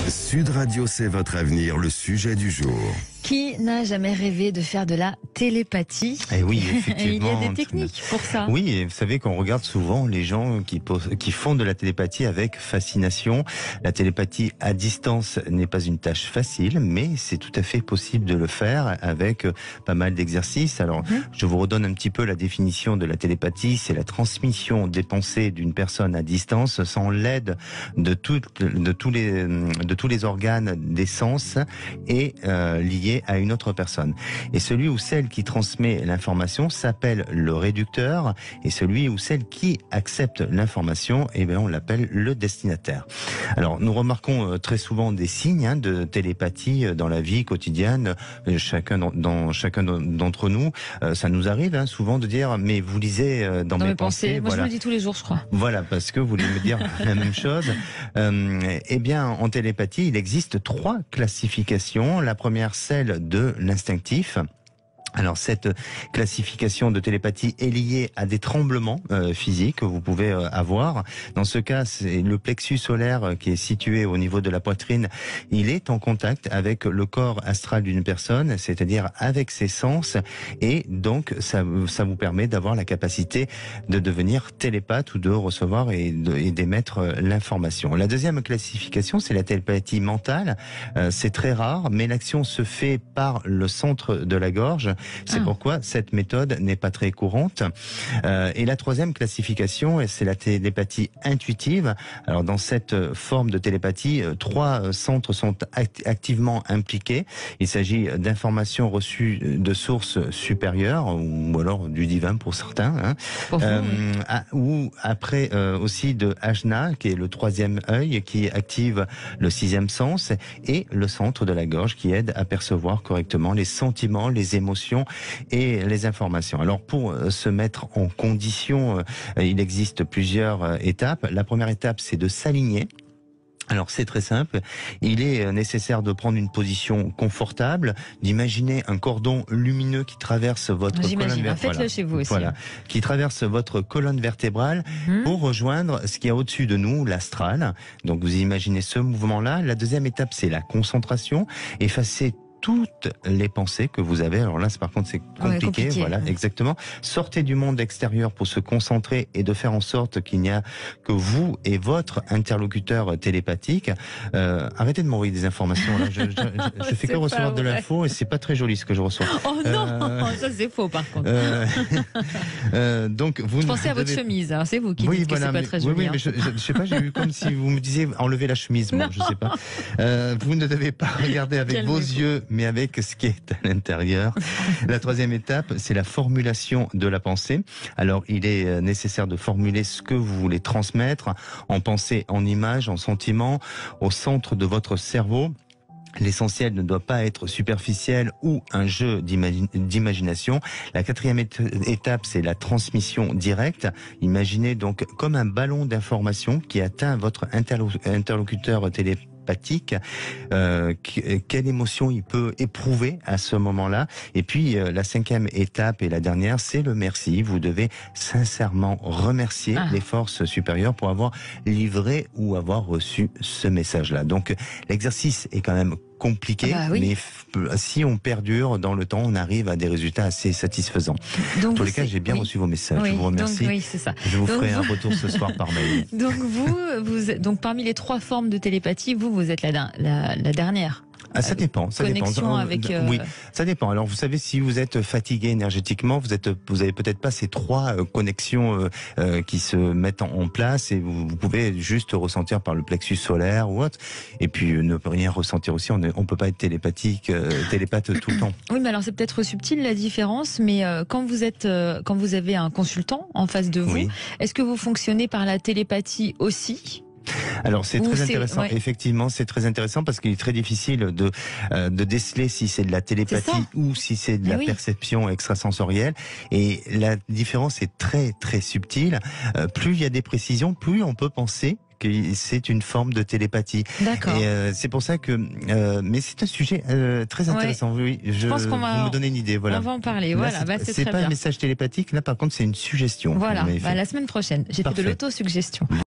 Sud Radio, c'est votre avenir, le sujet du jour. Qui n'a jamais rêvé de faire de la télépathie? Et oui, effectivement. Il y a des techniques pour ça. Oui, et vous savez qu'on regarde souvent les gens qui font de la télépathie avec fascination. La télépathie à distance n'est pas une tâche facile, mais c'est tout à fait possible de le faire avec pas mal d'exercices. Alors, je vous redonne un petit peu la définition de la télépathie. C'est la transmission des pensées d'une personne à distance sans l'aide de tous les organes des sens et liés à une autre personne. Et celui ou celle qui transmet l'information s'appelle le réducteur, et celui ou celle qui accepte l'information, on l'appelle le destinataire. Alors, nous remarquons très souvent des signes de télépathie dans la vie quotidienne, chacun d'entre nous. Ça nous arrive souvent de dire, mais vous lisez dans mes pensées. Moi, je le dis tous les jours, je crois. Voilà, parce que vous voulez me dire la même chose. En télépathie, il existe 3 classifications. La première, celle de l'instinctif. Alors, cette classification de télépathie est liée à des tremblements physiques que vous pouvez avoir. Dans ce cas, c'est le plexus solaire qui est situé au niveau de la poitrine. Il est en contact avec le corps astral d'une personne, c'est-à-dire avec ses sens. Et donc, ça vous permet d'avoir la capacité de devenir télépathe ou de recevoir et d'émettre l'information. La deuxième classification, c'est la télépathie mentale. C'est très rare, mais l'action se fait par le centre de la gorge. C'est pourquoi cette méthode n'est pas très courante. Et la troisième classification, c'est la télépathie intuitive. Alors, dans cette forme de télépathie, 3 centres sont activement impliqués. Il s'agit d'informations reçues de sources supérieures, ou alors du divin pour certains, ou après aussi de Ajna, qui est le 3e œil, qui active le 6e sens, et le centre de la gorge, qui aide à percevoir correctement les sentiments, les émotions et les informations. Alors, pour se mettre en condition, il existe plusieurs étapes. La première étape, c'est de s'aligner. Alors, c'est très simple. Il est nécessaire de prendre une position confortable, d'imaginer un cordon lumineux qui traverse votre colonne vertébrale. Faites-le chez vous aussi. Voilà, qui traverse votre colonne vertébrale pour rejoindre ce qu'il y a au-dessus de nous, l'astral. Donc, vous imaginez ce mouvement-là. La deuxième étape, c'est la concentration. Effacer toutes les pensées que vous avez. Alors là, par contre, c'est compliqué. Voilà, exactement. Sortez du monde extérieur pour se concentrer et de faire en sorte qu'il n'y a que vous et votre interlocuteur télépathique. Arrêtez de m'envoyer des informations. Là. Je fais que recevoir de l'info et c'est pas très joli ce que je reçois. Oh non, ça c'est faux par contre. Donc vous. Je pensais à votre chemise. Alors c'est vous qui dites que c'est pas très joli. Oui, mais je sais pas. J'ai eu comme si vous me disiez enlevez la chemise. Moi, je sais pas. Vous ne devez pas regarder avec vos yeux, mais avec ce qui est à l'intérieur. La troisième étape, c'est la formulation de la pensée. Alors, il est nécessaire de formuler ce que vous voulez transmettre en pensée, en image, en sentiment, au centre de votre cerveau. L'essentiel ne doit pas être superficiel ou un jeu d'imagination. La quatrième étape, c'est la transmission directe. Imaginez donc comme un ballon d'information qui atteint votre interlocuteur télépathique. Quelle émotion il peut éprouver à ce moment-là. Et puis la 5e étape et la dernière, c'est le merci. Vous devez sincèrement remercier les forces supérieures pour avoir livré ou avoir reçu ce message-là. Donc l'exercice est quand même compliqué, mais si on perdure dans le temps, on arrive à des résultats assez satisfaisants. Donc, en tous les cas, j'ai bien reçu vos messages. Je vous remercie. Donc, c'est ça. Je vous ferai un retour ce soir par mail. Donc parmi les 3 formes de télépathie, vous êtes la dernière. Ça dépend. Avec oui, ça dépend. Alors, vous savez, si vous êtes fatigué énergétiquement, vous avez peut-être pas ces 3 connexions qui se mettent en place, et vous pouvez juste ressentir par le plexus solaire ou autre. Et puis ne rien ressentir aussi. On peut pas être télépathe tout le temps. Oui, mais alors c'est peut-être subtil la différence. Mais quand vous avez un consultant en face de vous, est-ce que vous fonctionnez par la télépathie aussi? Alors c'est très intéressant. Effectivement, c'est très intéressant parce qu'il est très difficile de déceler si c'est de la télépathie ou si c'est de la perception extrasensorielle. Et la différence est très très subtile. Plus il y a des précisions, plus on peut penser que c'est une forme de télépathie. D'accord. Et c'est pour ça que, mais c'est un sujet très intéressant. Oui, je pense qu'on va, vous me donnez une idée. Voilà. On va en parler. Là, voilà, c'est pas un message télépathique. Là, par contre, c'est une suggestion. Voilà. La semaine prochaine, j'ai fait de l'autosuggestion.